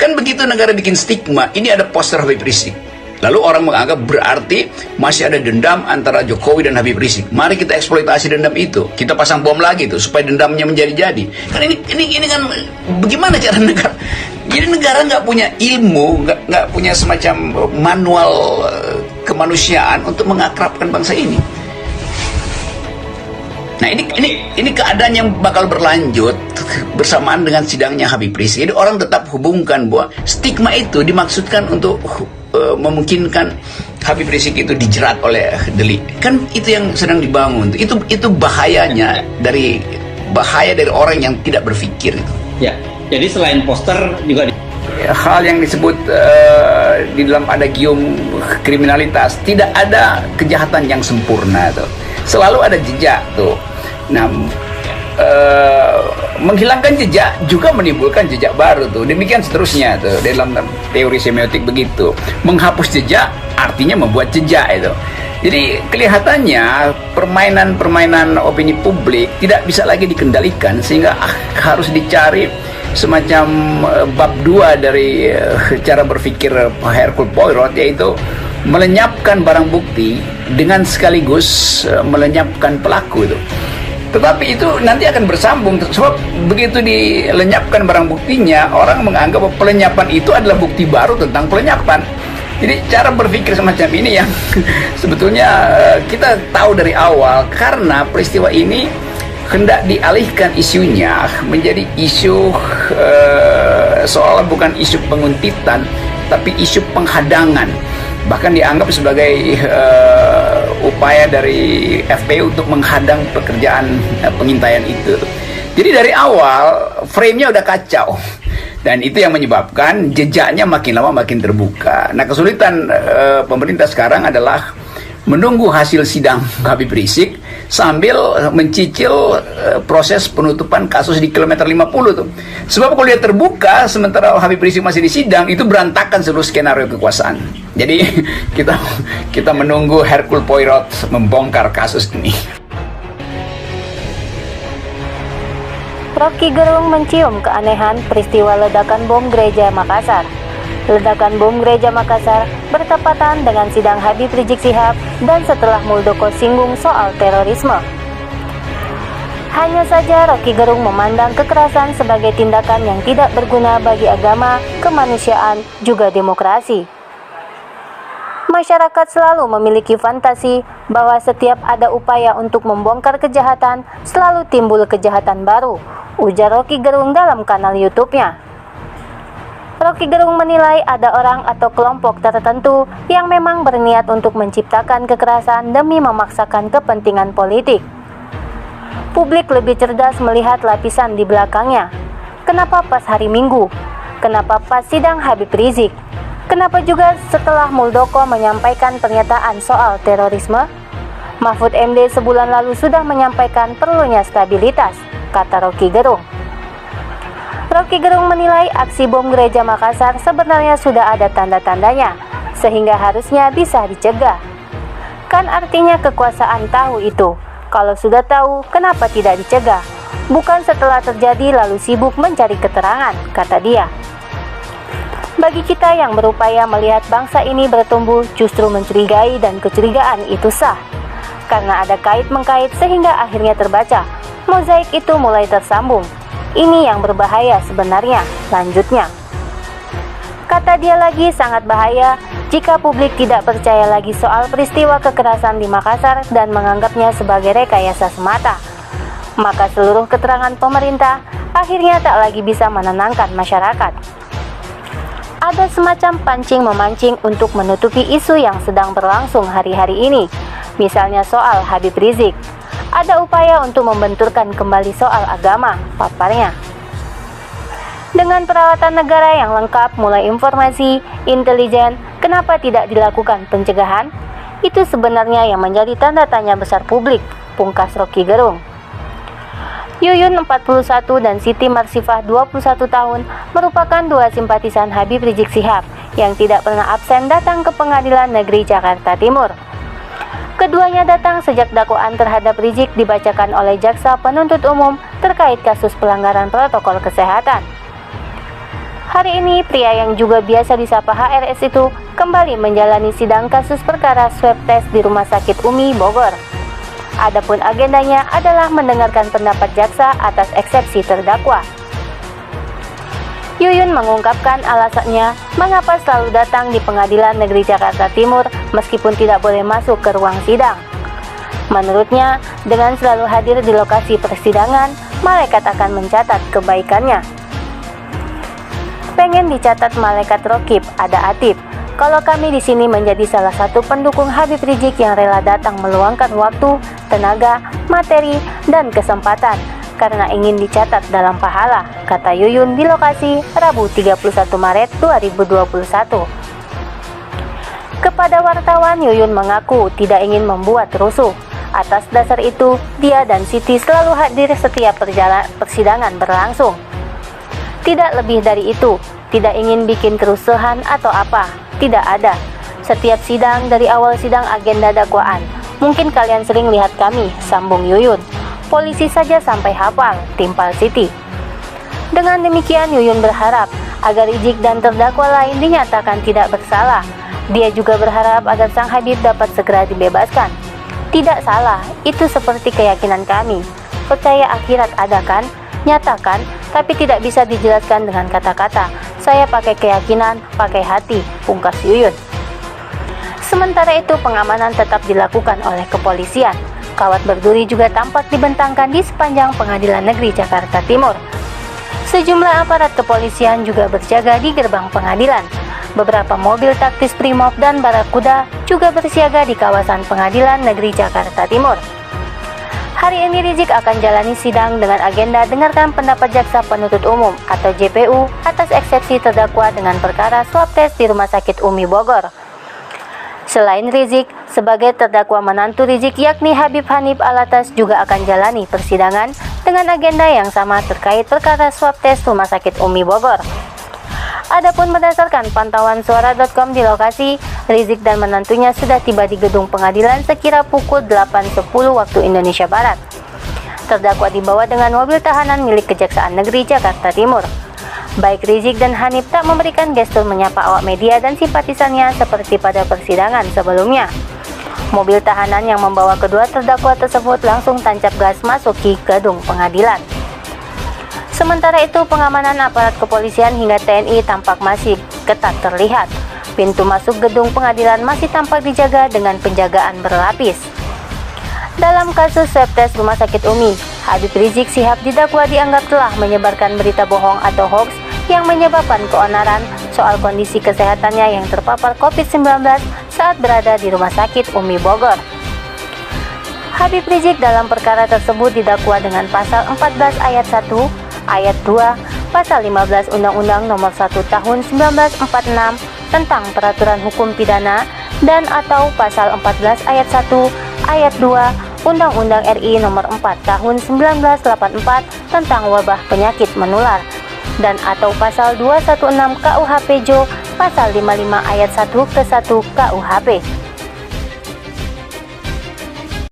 Kan begitu negara bikin stigma, ini ada poster Habib Rizik. Lalu orang menganggap berarti masih ada dendam antara Jokowi dan Habib Rizik. Mari kita eksploitasi dendam itu. Kita pasang bom lagi tuh supaya dendamnya menjadi-jadi. Kan ini kan bagaimana cara negara? Jadi negara nggak punya ilmu, nggak punya semacam manual kemanusiaan untuk mengakrabkan bangsa ini. Nah ini keadaan yang bakal berlanjut bersamaan dengan sidangnya Habib Rizik. Jadi orang tetap hubungkan bahwa stigma itu dimaksudkan untuk memungkinkan Habib Rizik itu dijerat oleh delik. Kan itu yang sedang dibangun. Itu bahayanya dari orang yang tidak berpikir itu. Ya. Jadi selain poster juga hal yang disebut di dalam adagium kriminalitas, tidak ada kejahatan yang sempurna tuh. Selalu ada jejak tuh. Nah, menghilangkan jejak juga menimbulkan jejak baru tuh. Demikian seterusnya tuh. Dalam teori semiotik begitu. Menghapus jejak artinya membuat jejak itu. Jadi kelihatannya permainan opini publik tidak bisa lagi dikendalikan, sehingga harus dicari semacam bab 2 dari cara berpikir Hercule Poirot, yaitu melenyapkan barang bukti dengan sekaligus melenyapkan pelaku itu. Tetapi itu nanti akan bersambung, sebab begitu dilenyapkan barang buktinya, orang menganggap bahwa pelenyapan itu adalah bukti baru tentang pelenyapan. Jadi cara berpikir semacam ini yang sebetulnya kita tahu dari awal, karena peristiwa ini hendak dialihkan isunya menjadi isu seolah bukan isu penguntitan, tapi isu penghadangan. Bahkan dianggap sebagai upaya dari FPI untuk menghadang pekerjaan pengintaian itu. Jadi dari awal frame-nya udah kacau. Dan itu yang menyebabkan jejaknya makin lama makin terbuka. Nah, kesulitan pemerintah sekarang adalah menunggu hasil sidang Habib Rizik sambil mencicil proses penutupan kasus di kilometer 50 tuh. Sebab kalau dia terbuka sementara Habib Rizik masih di sidang, itu berantakan seluruh skenario kekuasaan. Jadi kita menunggu Hercule Poirot membongkar kasus ini. Rocky Gerung mencium keanehan peristiwa ledakan bom gereja Makassar. Ledakan bom gereja Makassar bertepatan dengan sidang Habib Rizik Syihab dan setelah Muldoko singgung soal terorisme. Hanya saja Rocky Gerung memandang kekerasan sebagai tindakan yang tidak berguna bagi agama, kemanusiaan, juga demokrasi. Masyarakat selalu memiliki fantasi bahwa setiap ada upaya untuk membongkar kejahatan, selalu timbul kejahatan baru, ujar Rocky Gerung dalam kanal YouTube-nya. Rocky Gerung menilai ada orang atau kelompok tertentu yang memang berniat untuk menciptakan kekerasan demi memaksakan kepentingan politik. Publik lebih cerdas melihat lapisan di belakangnya. Kenapa pas hari Minggu? Kenapa pas sidang Habib Rizik? Kenapa juga setelah Muldoko menyampaikan pernyataan soal terorisme? Mahfud MD sebulan lalu sudah menyampaikan perlunya stabilitas, kata Rocky Gerung. Rocky Gerung menilai aksi bom gereja Makassar sebenarnya sudah ada tanda-tandanya, sehingga harusnya bisa dicegah. Kan artinya kekuasaan tahu itu. Kalau sudah tahu, kenapa tidak dicegah? Bukan setelah terjadi lalu sibuk mencari keterangan, kata dia. Bagi kita yang berupaya melihat bangsa ini bertumbuh, justru mencurigai, dan kecurigaan itu sah. Karena ada kait-mengkait sehingga akhirnya terbaca, mozaik itu mulai tersambung. Ini yang berbahaya sebenarnya, lanjutnya. Kata dia lagi, sangat bahaya jika publik tidak percaya lagi soal peristiwa kekerasan di Makassar dan menganggapnya sebagai rekayasa semata. Maka seluruh keterangan pemerintah akhirnya tak lagi bisa menenangkan masyarakat. Ada semacam pancing-memancing untuk menutupi isu yang sedang berlangsung hari-hari ini, misalnya soal Habib Rizik. Ada upaya untuk membenturkan kembali soal agama, paparnya. Dengan peralatan negara yang lengkap, mulai informasi, intelijen, kenapa tidak dilakukan pencegahan? Itu sebenarnya yang menjadi tanda tanya besar publik, pungkas Rocky Gerung. Yuyun 41 dan Siti Marsifah 21 tahun merupakan dua simpatisan Habib Rizik Syihab yang tidak pernah absen datang ke Pengadilan Negeri Jakarta Timur. Keduanya datang sejak dakwaan terhadap Rizik dibacakan oleh jaksa penuntut umum terkait kasus pelanggaran protokol kesehatan. Hari ini, pria yang juga biasa disapa HRS itu kembali menjalani sidang kasus perkara swab test di Rumah Sakit Umi, Bogor. Adapun agendanya adalah mendengarkan pendapat jaksa atas eksepsi terdakwa. Yuyun mengungkapkan alasannya mengapa selalu datang di Pengadilan Negeri Jakarta Timur meskipun tidak boleh masuk ke ruang sidang. Menurutnya, dengan selalu hadir di lokasi persidangan, malaikat akan mencatat kebaikannya. Pengen dicatat malaikat rokib, ada Atib. Kalau kami di sini menjadi salah satu pendukung Habib Rizik yang rela datang meluangkan waktu, tenaga, materi, dan kesempatan karena ingin dicatat dalam pahala, kata Yuyun di lokasi Rabu 31 Maret 2021. Kepada wartawan, Yuyun mengaku tidak ingin membuat rusuh. Atas dasar itu, dia dan Siti selalu hadir setiap persidangan berlangsung. Tidak lebih dari itu, tidak ingin bikin kerusuhan atau apa, tidak ada. Setiap sidang dari awal sidang agenda dakwaan. Mungkin kalian sering lihat kami, sambung Yuyun. Polisi saja sampai hafal, timpal Siti. Dengan demikian, Yuyun berharap agar Rizik dan terdakwa lain dinyatakan tidak bersalah. Dia juga berharap agar sang Habib dapat segera dibebaskan. Tidak salah, itu seperti keyakinan kami. Percaya akhirat ada kan? Nyatakan, tapi tidak bisa dijelaskan dengan kata-kata. Saya pakai keyakinan, pakai hati, pungkas Yuyun. Sementara itu, pengamanan tetap dilakukan oleh kepolisian. Kawat berduri juga tampak dibentangkan di sepanjang Pengadilan Negeri Jakarta Timur. Sejumlah aparat kepolisian juga berjaga di gerbang pengadilan. Beberapa mobil taktis Brimob dan Barakuda juga bersiaga di kawasan Pengadilan Negeri Jakarta Timur. Hari ini Rizik akan jalani sidang dengan agenda dengarkan pendapat Jaksa Penuntut Umum atau JPU atas eksepsi terdakwa dengan perkara swab test di Rumah Sakit Umi Bogor. Selain Rizik, sebagai terdakwa menantu Rizik yakni Habib Hanif Alatas juga akan jalani persidangan dengan agenda yang sama terkait perkara swab test Rumah Sakit Umi Bogor. Adapun berdasarkan pantauan suara.com di lokasi, Rizik dan menantunya sudah tiba di gedung pengadilan sekira pukul 8.10 waktu Indonesia Barat. Terdakwa dibawa dengan mobil tahanan milik Kejaksaan Negeri Jakarta Timur. Baik Rizik dan Hanif tak memberikan gestur menyapa awak media dan simpatisannya seperti pada persidangan sebelumnya. Mobil tahanan yang membawa kedua terdakwa tersebut langsung tancap gas masuki gedung pengadilan. Sementara itu, pengamanan aparat kepolisian hingga TNI tampak masih ketat terlihat. Pintu masuk gedung pengadilan masih tampak dijaga dengan penjagaan berlapis. Dalam kasus swab test Rumah Sakit Umi, Habib Rizik Syihab didakwa dianggap telah menyebarkan berita bohong atau hoax yang menyebabkan keonaran soal kondisi kesehatannya yang terpapar COVID-19 saat berada di Rumah Sakit Umi Bogor. Habib Rizik dalam perkara tersebut didakwa dengan pasal 14 ayat 1, ayat 2, pasal 15 Undang-Undang Nomor 1 Tahun 1946 tentang Peraturan Hukum Pidana dan atau pasal 14 ayat 1, ayat 2 Undang-Undang RI Nomor 4 Tahun 1984 tentang wabah penyakit menular dan atau pasal 216 KUHP JO pasal 55 ayat 1 ke 1 KUHP.